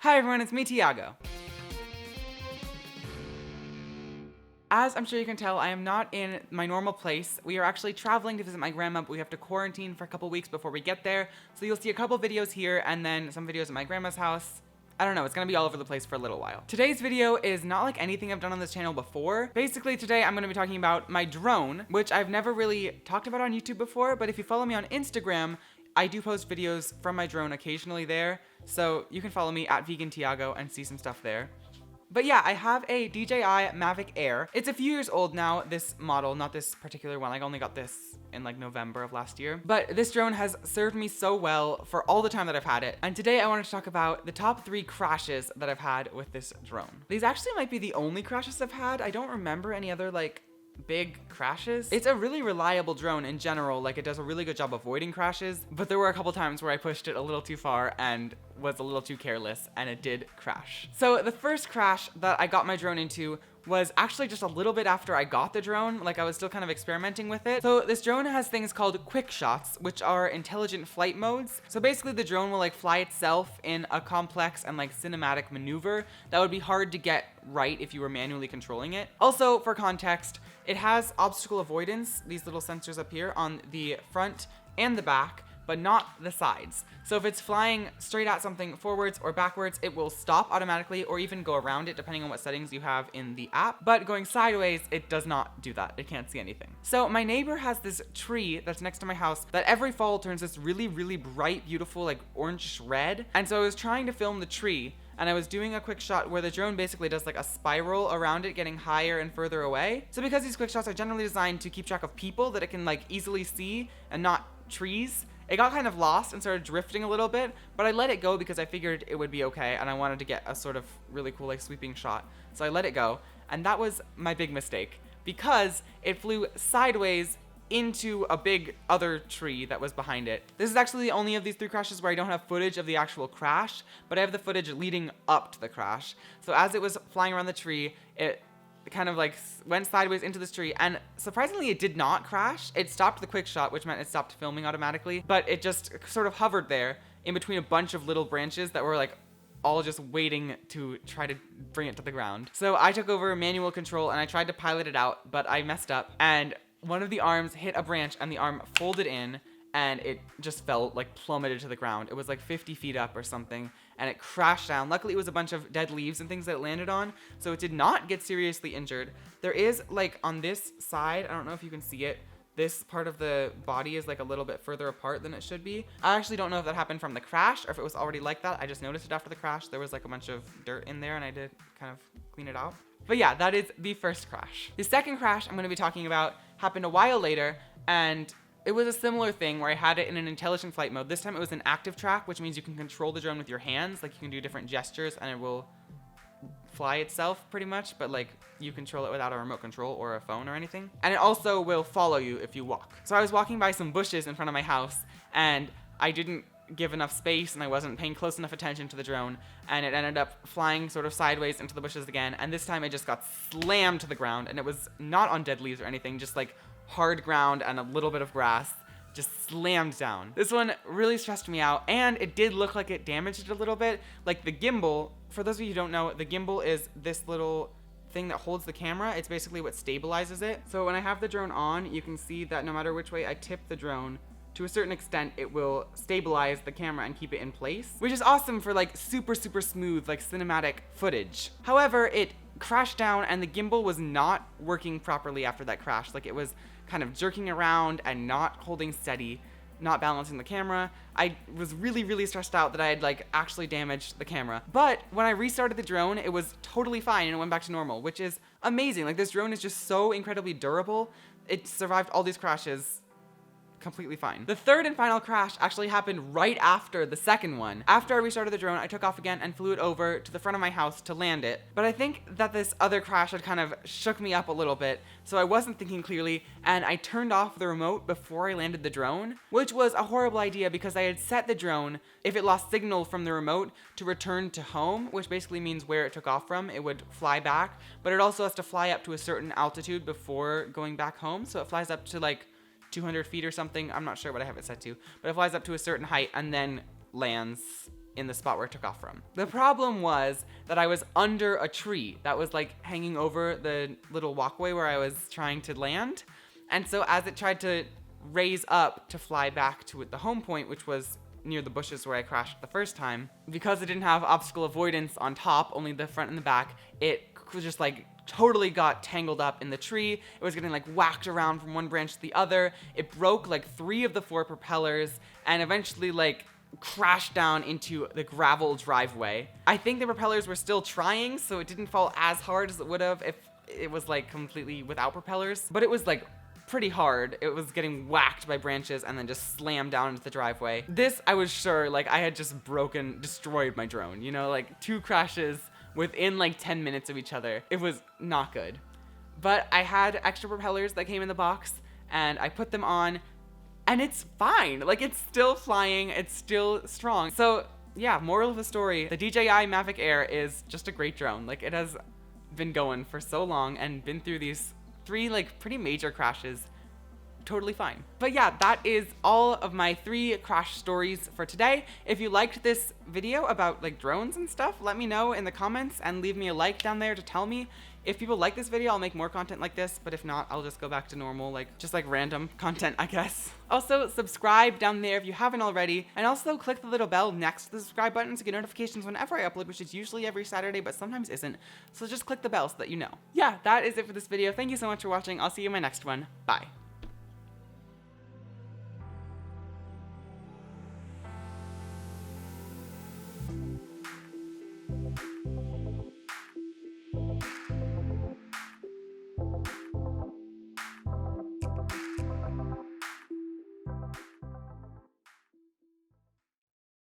Hi everyone, it's me, Tiago. As I'm sure you can tell, I am not in my normal place. We are actually traveling to visit my grandma, but we have to quarantine for a couple weeks before we get there. So you'll see a couple videos here and then some videos at my grandma's house. I don't know, it's gonna be all over the place for a little while. Today's video is not like anything I've done on this channel before. Basically, today I'm gonna be talking about my drone, which I've never really talked about on YouTube before, but if you follow me on Instagram, I do post videos from my drone occasionally there. So you can follow me at Vegan Tiago and see some stuff there. But yeah, I have a DJI Mavic Air. It's a few years old now, this model, not this particular one. I only got this in like November of last year. But this drone has served me so well for all the time that I've had it. And today I wanted to talk about the top 3 crashes that I've had with this drone. These actually might be the only crashes I've had. I don't remember any other like big crashes. It's a really reliable drone in general, like it does a really good job avoiding crashes, but there were a couple times where I pushed it a little too far and was a little too careless and it did crash. So the first crash that I got my drone into was actually just a little bit after I got the drone, like I was still kind of experimenting with it. So this drone has things called quick shots, which are intelligent flight modes. So basically the drone will like fly itself in a complex and like cinematic maneuver that would be hard to get right if you were manually controlling it. Also, for context, it has obstacle avoidance, these little sensors up here on the front and the back, but not the sides. So if it's flying straight at something forwards or backwards, it will stop automatically or even go around it depending on what settings you have in the app. But going sideways, it does not do that. It can't see anything. So my neighbor has this tree that's next to my house that every fall turns this really, really bright, beautiful, like orange red. And so I was trying to film the tree and I was doing a quick shot where the drone basically does like a spiral around it, getting higher and further away. So because these quick shots are generally designed to keep track of people that it can like easily see and not trees, it got kind of lost and started drifting a little bit, but I let it go because I figured it would be okay and I wanted to get a sort of really cool like sweeping shot. So I let it go, and that was my big mistake because it flew sideways into a big other tree that was behind it. This is actually the only of these 3 crashes where I don't have footage of the actual crash, but I have the footage leading up to the crash. So as it was flying around the tree, it kind of like went sideways into this tree, and surprisingly it did not crash. It stopped the quick shot, which meant it stopped filming automatically, but it just sort of hovered there in between a bunch of little branches that were like all just waiting to try to bring it to the ground. So I took over manual control and I tried to pilot it out, but I messed up and one of the arms hit a branch and the arm folded in and it just fell, like plummeted to the ground. It was like 50 feet up or something, and it crashed down. Luckily, it was a bunch of dead leaves and things that it landed on, so it did not get seriously injured. There is, like, on this side, I don't know if you can see it, this part of the body is like a little bit further apart than it should be. I actually don't know if that happened from the crash or if it was already like that. I just noticed it after the crash. There was like a bunch of dirt in there and I did kind of clean it out. But yeah, that is the first crash. The second crash I'm going to be talking about happened a while later, and it was a similar thing where I had it in an intelligent flight mode. This time it was an active track, which means you can control the drone with your hands. Like you can do different gestures and it will fly itself pretty much, but like you control it without a remote control or a phone or anything. And it also will follow you if you walk. So I was walking by some bushes in front of my house and I didn't give enough space and I wasn't paying close enough attention to the drone, and it ended up flying sort of sideways into the bushes again, and this time it just got slammed to the ground, and it was not on dead leaves or anything, just like hard ground and a little bit of grass, just slammed down. This one really stressed me out, and it did look like it damaged it a little bit. Like the gimbal, for those of you who don't know, the gimbal is this little thing that holds the camera. It's basically what stabilizes it. So when I have the drone on, you can see that no matter which way I tip the drone, to a certain extent, it will stabilize the camera and keep it in place, which is awesome for like super, super smooth, like cinematic footage. However, it crashed down and the gimbal was not working properly after that crash. Like it was kind of jerking around and not holding steady, not balancing the camera. I was really, really stressed out that I had like actually damaged the camera. But when I restarted the drone, it was totally fine and it went back to normal, which is amazing. Like this drone is just so incredibly durable. It survived all these crashes completely fine. The third and final crash actually happened right after the second one. After I restarted the drone, I took off again and flew it over to the front of my house to land it. But I think that this other crash had kind of shook me up a little bit, so I wasn't thinking clearly, and I turned off the remote before I landed the drone, which was a horrible idea because I had set the drone, if it lost signal from the remote, to return to home, which basically means where it took off from, it would fly back, but it also has to fly up to a certain altitude before going back home, so it flies up to like 200 feet or something. I'm not sure what I have it set to, but it flies up to a certain height and then lands in the spot where it took off from. The problem was that I was under a tree that was like hanging over the little walkway where I was trying to land. And so as it tried to raise up to fly back to the home point, which was near the bushes where I crashed the first time, because it didn't have obstacle avoidance on top, only the front and the back, it was just like totally got tangled up in the tree. It was getting like whacked around from one branch to the other. It broke like 3 of the 4 propellers and eventually like crashed down into the gravel driveway. I think the propellers were still trying, so it didn't fall as hard as it would have if it was like completely without propellers, but it was like pretty hard. It was getting whacked by branches and then just slammed down into the driveway. This, I was sure, like I had just destroyed my drone, you know, like 2 crashes within like 10 minutes of each other. It was not good. But I had extra propellers that came in the box and I put them on and it's fine. Like it's still flying, it's still strong. So yeah, moral of the story, the DJI Mavic Air is just a great drone. Like it has been going for so long and been through these 3 like pretty major crashes totally fine. But yeah, that is all of my 3 crash stories for today. If you liked this video about like drones and stuff, let me know in the comments and leave me a like down there to tell me. If people like this video, I'll make more content like this, but if not, I'll just go back to normal, like just like random content, I guess. Also, subscribe down there if you haven't already, and also click the little bell next to the subscribe button to get notifications whenever I upload, which is usually every Saturday, but sometimes isn't. So just click the bell so that you know. Yeah, that is it for this video. Thank you so much for watching. I'll see you in my next one. Bye.